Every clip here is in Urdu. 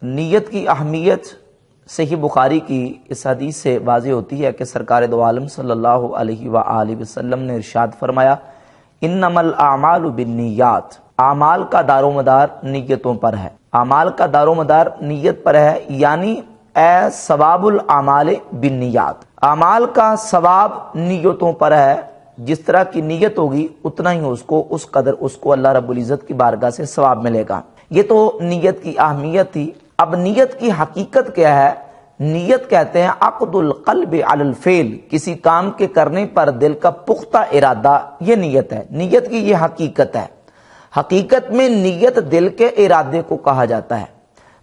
نیت کی اہمیت صحیح بخاری کی اس حدیث سے واضح ہوتی ہے کہ سرکار دو عالم صلی اللہ علیہ وآلہ وسلم نے ارشاد فرمایا انما الاعمال بالنیات، اعمال کا دار و مدار نیتوں پر ہے، اعمال کا دار و مدار نیت پر ہے، یعنی اے ثواب الاعمال بالنیات، اعمال کا ثواب نیتوں پر ہے، جس طرح کی نیت ہوگی اتنا ہی اس قدر اس کو اللہ رب العزت کی بارگاہ سے ثواب ملے گا۔ یہ تو نیت کی اہمیت تھی۔ اب نیت کی حقیقت کیا ہے؟ نیت کہتے ہیں عقد القلب علی الفعل، کسی کام کے کرنے پر دل کا پختہ ارادہ، یہ نیت ہے۔ نیت کی یہ حقیقت ہے۔ حقیقت میں نیت دل کے ارادے کو کہا جاتا ہے،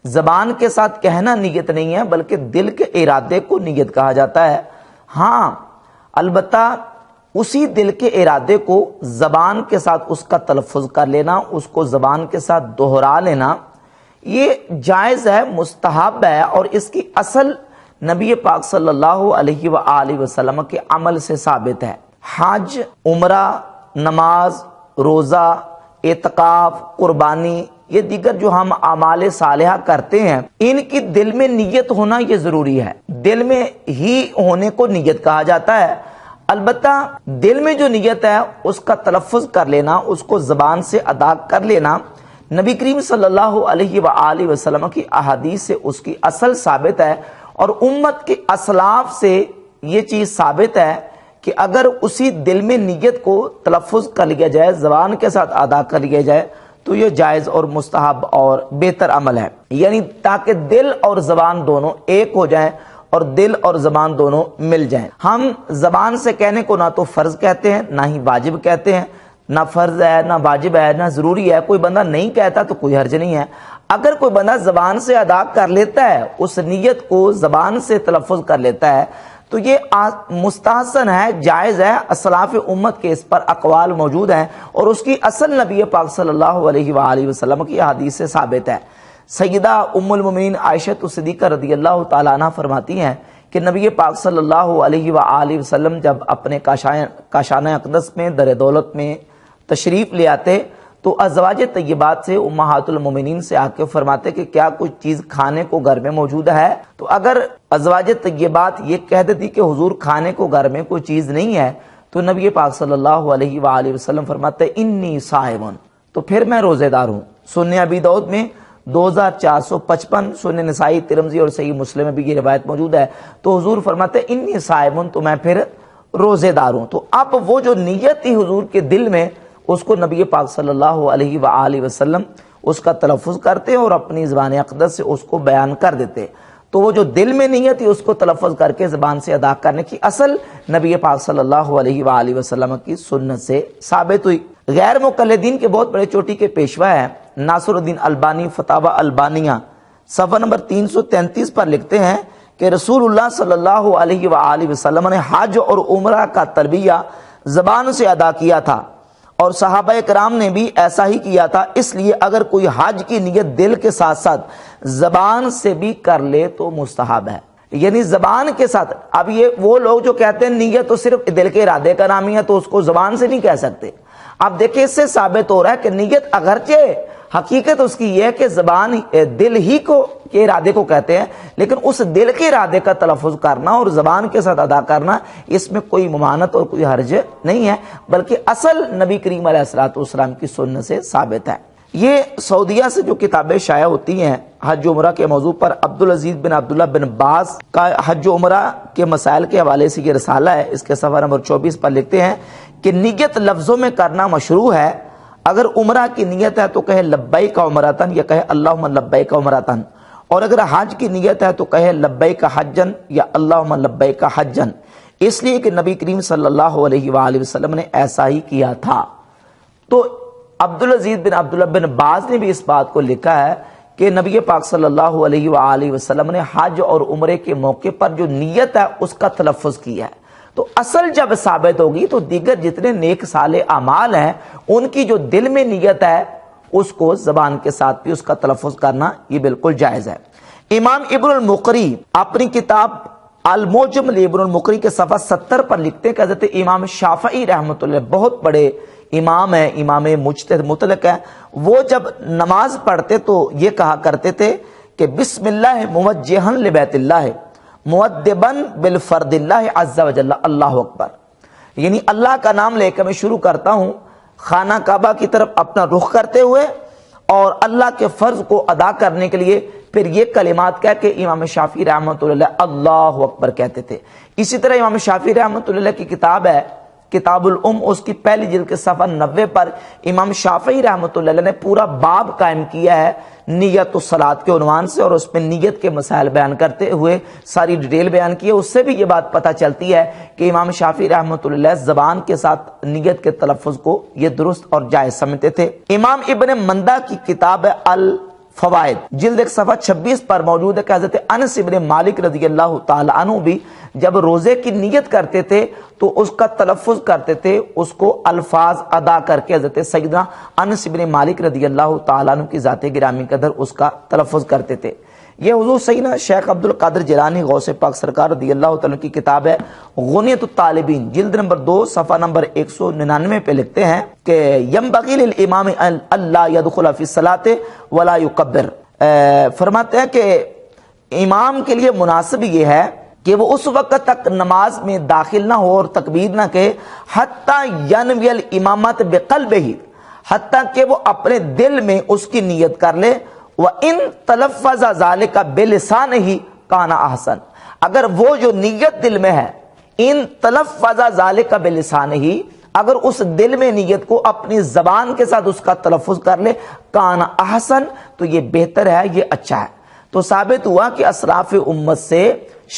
زبان کے ساتھ کہنا نیت نہیں ہے بلکہ دل کے ارادے کو نیت کہا جاتا ہے۔ ہاں البتہ اسی دل کے ارادے کو زبان کے ساتھ اس کا تلفظ کر لینا، اس کو زبان کے ساتھ دہرا لینا، یہ جائز ہے، مستحب ہے، اور اس کی اصل نبی پاک صلی اللہ علیہ وآلہ وسلم کے عمل سے ثابت ہے۔ حج، عمرہ، نماز، روزہ، اعتکاف، قربانی، یہ دیگر جو ہم اعمال صالحہ کرتے ہیں، ان کی دل میں نیت ہونا یہ ضروری ہے۔ دل میں ہی ہونے کو نیت کہا جاتا ہے۔ البتہ دل میں جو نیت ہے اس کا تلفظ کر لینا، اس کو زبان سے ادا کر لینا، نبی کریم صلی اللہ علیہ وآلہ وسلم کی احادیث سے اس کی اصل ثابت ہے، اور امت کے اسلاف سے یہ چیز ثابت ہے کہ اگر اسی دل میں نیت کو تلفظ کر لیا جائے، زبان کے ساتھ ادا کر لیا جائے، تو یہ جائز اور مستحب اور بہتر عمل ہے، یعنی تاکہ دل اور زبان دونوں ایک ہو جائیں اور دل اور زبان دونوں مل جائیں۔ ہم زبان سے کہنے کو نہ تو فرض کہتے ہیں، نہ ہی واجب کہتے ہیں، نہ فرض ہے، نہ واجب ہے، نہ ضروری ہے۔ کوئی بندہ نہیں کہتا تو کوئی حرج نہیں ہے۔ اگر کوئی بندہ زبان سے ادا کر لیتا ہے، اس نیت کو زبان سے تلفظ کر لیتا ہے، تو یہ مستحسن ہے، جائز ہے۔ اسلاف امت کے اس پر اقوال موجود ہیں، اور اس کی اصل نبی پاک صلی اللہ علیہ وآلہ وسلم کی حدیث سے ثابت ہے۔ سیدہ ام المومنین عائشہ صدیقہ رضی اللہ تعالیٰ عنہ فرماتی ہیں کہ نبی پاک صلی اللہ علیہ وآلہ وسلم جب اپنے کاشانہ اقدس میں در دولت میں تشریف لے آتے تو ازواج طیبات سے، امہات المومنین سے آ کے فرماتے کہ کیا کچھ چیز کھانے کو گھر میں موجود ہے؟ تو اگر ازواج طیبات یہ کہہ دیتی کہ حضور کھانے کو گھر میں کوئی چیز نہیں ہے، تو نبی پاک صلی اللہ علیہ وآلہ وسلم فرماتے انی صائم، تو پھر میں روزے دار ہوں۔ سنن ابی داؤد میں 2455، سنن نسائی، ترمذی اور صحیح مسلم میں بھی یہ روایت موجود ہے۔ تو حضور فرماتے انی صائم، تو میں پھر روزے دار ہوں۔ تو اب وہ جو نیت تھی حضور کے دل میں، اس کو نبی پاک صلی اللہ علیہ وآلہ وسلم اس کا تلفظ کرتے اور اپنی زبان اقدس سے اس کو بیان کر دیتے۔ تو وہ جو دل میں نیت تھی اس کو تلفظ کر کے زبان سے ادا کرنے کی اصل نبی پاک صلی اللہ علیہ وآلہ وسلم کی سنت سے ثابت ہوئی۔ غیر مقلدین کے بہت بڑے چوٹی کے پیشوا ہیں ناصر الدین البانی فتاوی البانیہ صفحہ نمبر 333 پر لکھتے ہیں کہ رسول اللہ صلی اللہ علیہ وآلہ وسلم نے حج اور عمرہ کا تلبیہ زبان سے ادا کیا تھا، اور صحابہ کرام نے بھی ایسا ہی کیا تھا۔ اس لیے اگر کوئی حج کی نیت دل کے ساتھ ساتھ زبان سے بھی کر لے تو مستحب ہے، یعنی زبان کے ساتھ۔ اب یہ وہ لوگ جو کہتے ہیں نیت تو صرف دل کے ارادے کا نام ہی ہے، تو اس کو زبان سے نہیں کہہ سکتے۔ اب دیکھیں اس سے ثابت ہو رہا ہے کہ نیت اگرچہ حقیقت اس کی یہ ہے کہ زبان دل ہی کو کے ارادے کو کہتے ہیں، لیکن اس دل کے ارادے کا تلفظ کرنا اور زبان کے ساتھ ادا کرنا، اس میں کوئی ممانعت اور کوئی حرج نہیں ہے، بلکہ اصل نبی کریم علیہ الصلوۃ والسلام کی سنت سے ثابت ہے۔ یہ سعودیہ سے جو کتابیں شائع ہوتی ہیں حج و عمرہ کے موضوع پر، عبدالعزیز بن عبداللہ بن باز کا حج و عمرہ کے مسائل کے حوالے سے یہ رسالہ ہے، اس کے صفحہ نمبر 24 پر لکھتے ہیں کہ نیت لفظوں میں کرنا مشروع ہے۔ اگر عمرہ کی نیت ہے تو کہے لبیک عمرتن، یا کہے اللہم لبیک عمرتن، اور اگر حج کی نیت ہے تو کہے لبیک حجن یا اللہم لبیک حجن، اس لیے کہ نبی کریم صلی اللہ علیہ وآلہ وسلم نے ایسا ہی کیا تھا۔ تو عبدالعزیز بن عبداللہ بن باز نے بھی اس بات کو لکھا ہے کہ نبی پاک صلی اللہ علیہ وآلہ وسلم نے حج اور عمرے کے موقع پر جو نیت ہے اس کا تلفظ کیا ہے۔ تو اصل جب ثابت ہوگی تو دیگر جتنے نیک صالح اعمال ہیں ان کی جو دل میں نیت ہے اس کو زبان کے ساتھ بھی اس کا تلفظ کرنا یہ بالکل جائز ہے۔ امام ابن المقری اپنی کتاب المعجم لابن المقری کے صفحہ 70 پر لکھتے ہیں کہ حضرت امام شافعی رحمۃ اللہ بہت بڑے امام ہیں، امام مجتہد مطلق ہیں، وہ جب نماز پڑھتے تو یہ کہا کرتے تھے کہ بسم اللہ موجہن لبیت اللہ مودبن بالفرد اللہ عز وجل اللہ اکبر، یعنی اللہ کا نام لے کر میں شروع کرتا ہوں خانہ کعبہ کی طرف اپنا رخ کرتے ہوئے اور اللہ کے فرض کو ادا کرنے کے لیے پھر یہ کلمات کہہ کے امام شافعی رحمۃ اللہ اللہ اکبر کہتے تھے۔ اسی طرح امام شافعی رحمۃ اللہ کی کتاب ہے کتاب الام، اس کی پہلی جلد کے صفحہ 90 پر امام شافعی رحمۃ اللہ نے پورا باب قائم کیا ہے نیت الصلاۃ کے عنوان سے، اور اس میں نیت کے مسائل بیان کرتے ہوئے ساری ڈیٹیل بیان کی ہے۔ اس سے بھی یہ بات پتہ چلتی ہے کہ امام شافعی رحمۃ اللہ زبان کے ساتھ نیت کے تلفظ کو یہ درست اور جائز سمجھتے تھے۔ امام ابن مندہ کی کتاب ہے الفوائد جلد ایک صفحہ 26 پر موجود ہے کہ حضرت انس ابن مالک رضی اللہ تعالی عنہ بھی جب روزے کی نیت کرتے تھے تو اس کا تلفظ کرتے تھے، اس کو الفاظ ادا کر کے حضرت سیدنا انس ابن مالک رضی اللہ تعالیٰ عنہ کی ذات گرامی قدر اس کا تلفظ کرتے تھے۔ یہ حضور سیدنا شیخ عبد القادر جیلانی غوث پاک سرکار رضی اللہ تعالیٰ کی کتاب ہے غنیۃ الطالبین جلد نمبر 2 صفحہ نمبر 199 پہ لکھتے ہیں کہ ینبغی للامام اللہ یدخل فی الصلاۃ ولا یکبر، فرماتے ہیں کہ امام کے لیے مناسب یہ ہے کہ وہ اس وقت تک نماز میں داخل نہ ہو اور تکبیر نہ کہے حتیٰ ینوی الامامت بقلبہ، حتیٰ کہ وہ اپنے دل میں اس کی نیت کر لے، وَإِن تَلَفَّظَ ذَلِكَ بِلِسَانِهِ كَانَ أَحْسَنَ، اگر وہ جو نیت دل میں ہے ان تلفظ ذالک بلسانہ، اگر اس دل میں نیت کو اپنی زبان کے ساتھ اس کا تلفظ کر لے کان احسن، تو یہ بہتر ہے، یہ اچھا ہے۔ تو ثابت ہوا کہ اسلاف امت سے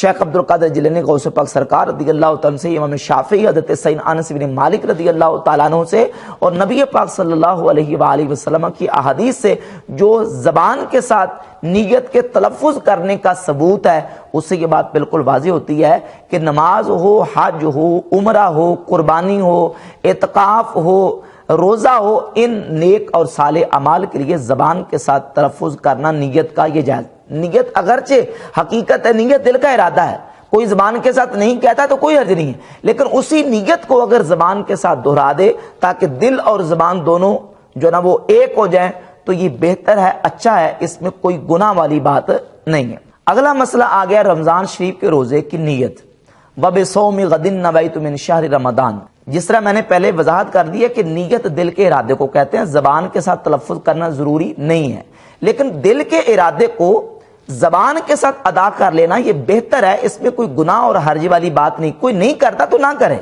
شیخ عبد القادر جیلانی غوث پاک سرکار رضی اللہ تعالیٰ سے، امام شافعی حضرت سیدنا انس بن مالک رضی اللہ تعالیٰ عنہ سے، اور نبی پاک صلی اللہ علیہ وآلہ وسلم کی احادیث سے جو زبان کے ساتھ نیت کے تلفظ کرنے کا ثبوت ہے، اس سے یہ بات بالکل واضح ہوتی ہے کہ نماز ہو، حج ہو، عمرہ ہو، قربانی ہو، اعتکاف ہو، روزہ ہو، ان نیک اور صالح اعمال کے لیے زبان کے ساتھ تلفظ کرنا نیت کا یہ جائز۔ نیت اگرچہ حقیقت ہے، نیت دل کا ارادہ ہے، کوئی زبان کے ساتھ نہیں کہتا تو کوئی حرج نہیں ہے، لیکن اسی نیت کو اگر زبان کے ساتھ دہرا دے تاکہ دل اور زبان دونوں جو نا وہ ایک ہو جائیں تو یہ بہتر ہے، اچھا ہے، اس میں کوئی گناہ والی بات نہیں ہے۔ اگلا مسئلہ آ گیا رمضان شریف کے روزے کی نیت۔ وَبِصَوْمِ غَدٍ نَوَيْتُ مِنْ شَهْرِ رمضان، جس طرح میں نے پہلے وضاحت کر دی ہے کہ نیت دل کے ارادے کو کہتے ہیں، زبان کے ساتھ تلفظ کرنا ضروری نہیں ہے، لیکن دل کے ارادے کو زبان کے ساتھ ادا کر لینا یہ بہتر ہے، اس میں کوئی گناہ اور حرج والی بات نہیں، کوئی نہیں کرتا تو نہ کرے،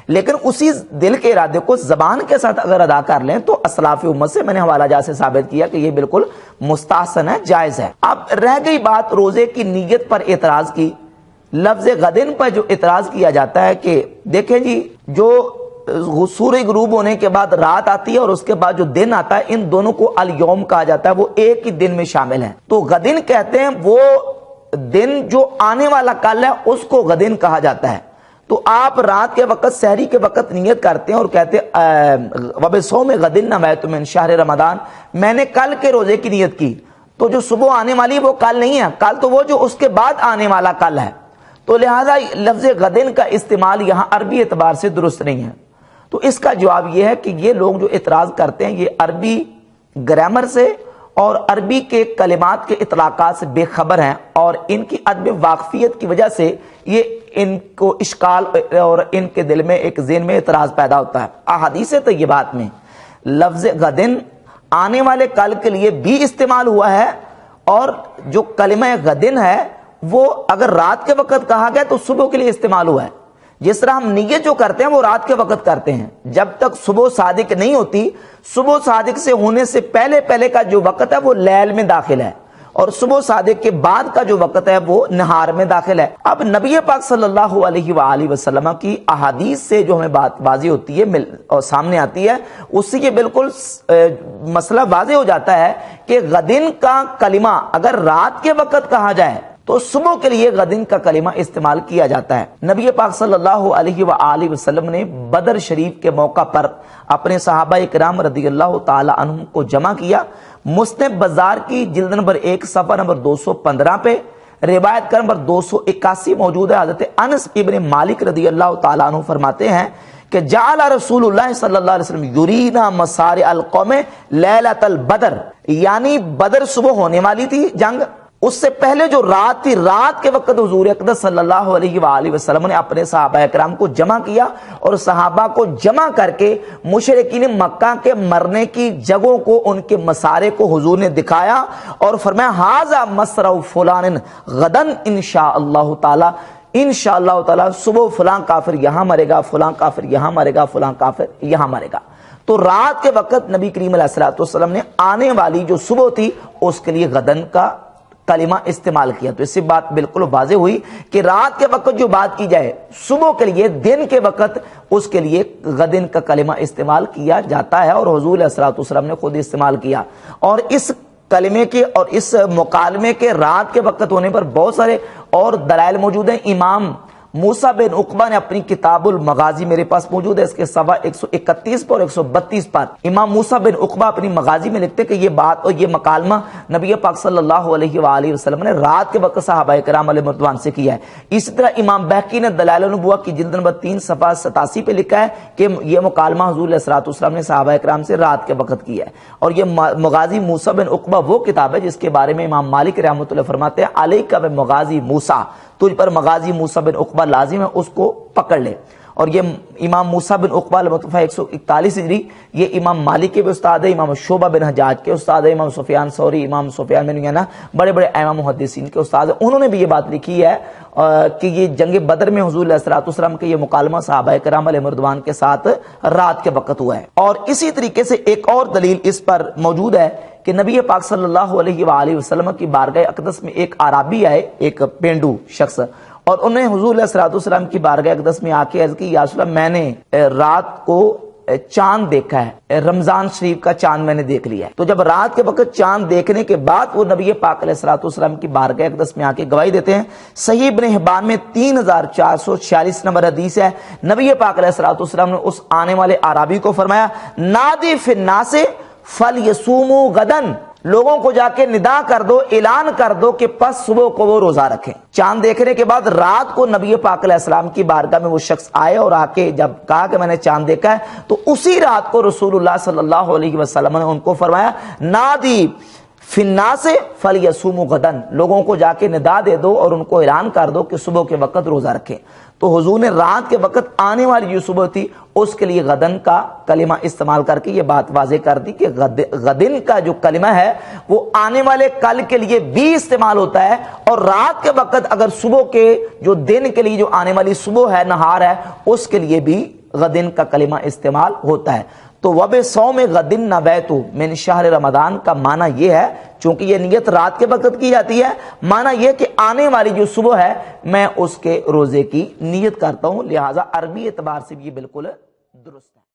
لیکن اسی دل کے ارادے کو زبان کے ساتھ اگر ادا کر لیں تو اسلاف امت سے میں نے حوالہ جات سے ثابت کیا کہ یہ بالکل مستحسن ہے، جائز ہے۔ اب رہ گئی بات روزے کی نیت پر اعتراض کی، لفظ غدن پر جو اعتراض کیا جاتا ہے کہ دیکھیں جی، جو سورج غروب ہونے کے بعد رات آتی ہے اور اس کے بعد جو دن آتا ہے، ان دونوں کو الیوم کہا جاتا ہے، وہ ایک ہی دن میں شامل ہیں، تو غدن کہتے ہیں وہ دن جو آنے والا کل ہے اس کو غدن کہا جاتا ہے۔ تو آپ رات کے وقت سحری کے وقت نیت کرتے ہیں اور کہتے وَبِصَوْمِ غَدٍ نَوَيْتُ مِنْ شَهْرِ رمضان، میں نے کل کے روزے کی نیت کی، تو جو صبح آنے والی وہ کل نہیں ہے، کل تو وہ جو اس کے بعد آنے والا کل ہے، تو لہذا لفظ غدن کا استعمال یہاں عربی اعتبار سے درست نہیں ہے۔ تو اس کا جواب یہ ہے کہ یہ لوگ جو اعتراض کرتے ہیں یہ عربی گرامر سے اور عربی کے کلمات کے اطلاقات سے بے خبر ہیں، اور ان کی عدم واقفیت کی وجہ سے یہ ان کو اشکال اور ان کے دل میں ایک ذہن میں اعتراض پیدا ہوتا ہے۔ احادیث طیبات میں لفظ غدن آنے والے کل کے لیے بھی استعمال ہوا ہے، اور جو کلمہ غدن ہے وہ اگر رات کے وقت کہا گیا تو صبح کے لیے استعمال ہوا ہے۔ جس طرح ہم نیت جو کرتے ہیں وہ رات کے وقت کرتے ہیں، جب تک صبح صادق نہیں ہوتی، صبح صادق سے ہونے سے پہلے کا جو وقت ہے وہ لیل میں داخل ہے، اور صبح صادق کے بعد کا جو وقت ہے وہ نہار میں داخل ہے۔ اب نبی پاک صلی اللہ علیہ وآلہ وسلم کی احادیث سے جو ہمیں بات واضح ہوتی ہے اور سامنے آتی ہے، اس سے یہ بالکل مسئلہ واضح ہو جاتا ہے کہ غدن کا کلمہ اگر رات کے وقت کہا جائے تو صبح کے لیے غدن کا کلمہ استعمال کیا جاتا ہے۔ نبی پاک صلی اللہ علیہ وآلہ وسلم نے بدر شریف کے موقع پر اپنے صحابہ اکرام رضی اللہ تعالی عنہم کو جمع کیا۔ مسند بازار کی جلد نمبر 1 صفحہ نمبر 215 پہ روایت کا نمبر 281 موجود ہے۔ حضرت انس ابن مالک رضی اللہ تعالی عنہ فرماتے ہیں کہ جعل رسول اللہ صلی اللہ علیہ وسلم یرینا مسارع القوم لیلۃ البدر، یعنی بدر صبح ہونے والی تھی جنگ، اس سے پہلے جو رات تھی، رات کے وقت حضور اقدس صلی اللہ علیہ وآلہ وسلم نے اپنے صحابہ کرام کو جمع کیا، اور صحابہ کو جمع کر کے مشرکین مکہ کے مرنے کی جگہوں کو، ان کے مسارے کو حضور نے دکھایا اور فرمایا ھذا مسرع فلان غدن انشاءاللہ تعالی، انشاءاللہ تعالی صبح فلاں کافر یہاں مرے گا، فلاں کافر یہاں مرے گا، فلاں کافر یہاں مرے گا۔ تو رات کے وقت نبی کریم علیہ الصلوۃ والسلام نے آنے والی جو صبح تھی اس کے لیے غدن کا کلمہ استعمال کیا۔ تو اس سے بات بالکل واضح ہوئی کہ رات کے وقت جو بات کی جائے صبح کے لیے، دن کے وقت اس کے لیے غدن کا کلمہ استعمال کیا جاتا ہے، اور حضور علیہ الصلوۃ والسلام نے خود استعمال کیا۔ اور اس کلمے کے اور اس مکالمے کے رات کے وقت ہونے پر بہت سارے اور دلائل موجود ہیں۔ امام موسیٰ بن عقبہ نے اپنی کتاب المغازی میرے پاس موجود ہے، اس کے صفحہ 131 پر اور 132 پر امام موسیٰ بن عقبہ اپنی مغازی میں لکھتے کہ یہ بات اور یہ مکالمہ نبی پاک صلی اللہ علیہ وآلہ وسلم نے رات کے وقت صحابہ کرام علیہ رضوان سے کیا ہے۔ اسی طرح امام بہقی نے دلائل النبوہ کی جلد نمبر 3 صفحہ 87 پہ لکھا ہے کہ یہ مکالمہ حضور علیہ الصلوۃ والسلام نے صحابہ کرام سے رات کے وقت کیا ہے۔ اور یہ مغازی موسیٰ بن عقبہ وہ کتاب ہے جس کے بارے میں امام مالک رحمۃ اللہ فرماتے ہیں علیک بمغازی موسیٰ، تجھ پر مغازی موسیٰ بن عقبہ لازم ہے، اس کو پکڑ لے۔ اور یہ امام موسیٰ بن عقبہ المتوفی 141 ہجری، یہ امام مالک کے بھی استاد ہے، امام شعبہ بن حجاج کے استاد ہے، امام سفیان ثوری، امام سفیان بن عیینہ، بڑے بڑے ائمہ محدثین کے استاد ہیں۔ انہوں نے بھی یہ بات لکھی ہے کہ یہ جنگ بدر میں حضور علیہ الصلوۃ والسلام کے یہ مکالمہ صحابہ کرام علیہ رضوان کے ساتھ رات کے وقت ہوا ہے۔ اور اسی طریقے سے ایک اور دلیل اس پر موجود ہے کہ نبی پاک صلی اللہ علیہ وآلہ وسلم کی بارگاہ اقدس میں ایک عربی آئے، ایک پینڈو شخص، اور انہیں حضور علیہ الصلوۃ والسلام کی بارگاہ اقدس میں آ کے عرض کی، یا رسول اللہ میں نے رات کو چاند دیکھا ہے، رمضان شریف کا چاند میں نے دیکھ لیا ہے۔ تو جب رات کے وقت چاند دیکھنے کے بعد وہ نبی پاک علیہ الصلوۃ والسلام کی بارگاہ اقدس میں آ کے گواہی دیتے ہیں۔ صحیح ابن حبان میں 3446 نمبر حدیث ہے، نبی پاک علیہ الصلوۃ والسلام نے اس آنے والے اعرابی کو فرمایا نادی فی الناس فلیصوموا غدن، لوگوں کو جا کے ندا کر دو، اعلان کر دو کہ پس صبح کو وہ روزہ رکھیں۔ چاند دیکھنے کے بعد رات کو نبی پاک علیہ السلام کی بارگاہ میں وہ شخص آئے اور آ کے جب کہا کہ میں نے چاند دیکھا ہے، تو اسی رات کو رسول اللہ صلی اللہ علیہ وسلم نے ان کو فرمایا نادی فی الناس فلیصوموا غدن، لوگوں کو جا کے ندا دے دو اور ان کو اعلان کر دو کہ صبح کے وقت روزہ رکھیں۔ تو حضور نے رات کے وقت آنے والی جو صبح تھی اس کے لیے غدن کا کلمہ استعمال کر کے یہ بات واضح کر دی کہ غدن کا جو کلمہ ہے وہ آنے والے کل کے لیے بھی استعمال ہوتا ہے، اور رات کے وقت اگر صبح کے جو دن کے لیے جو آنے والی صبح ہے، نہار ہے، اس کے لیے بھی غدن کا کلمہ استعمال ہوتا ہے۔ تو وبصوم غد نویت من شہر رمضان کا معنی یہ ہے، چونکہ یہ نیت رات کے وقت کی جاتی ہے، معنی یہ کہ آنے والی جو صبح ہے میں اس کے روزے کی نیت کرتا ہوں، لہٰذا عربی اعتبار سے بھی یہ بالکل درست ہے۔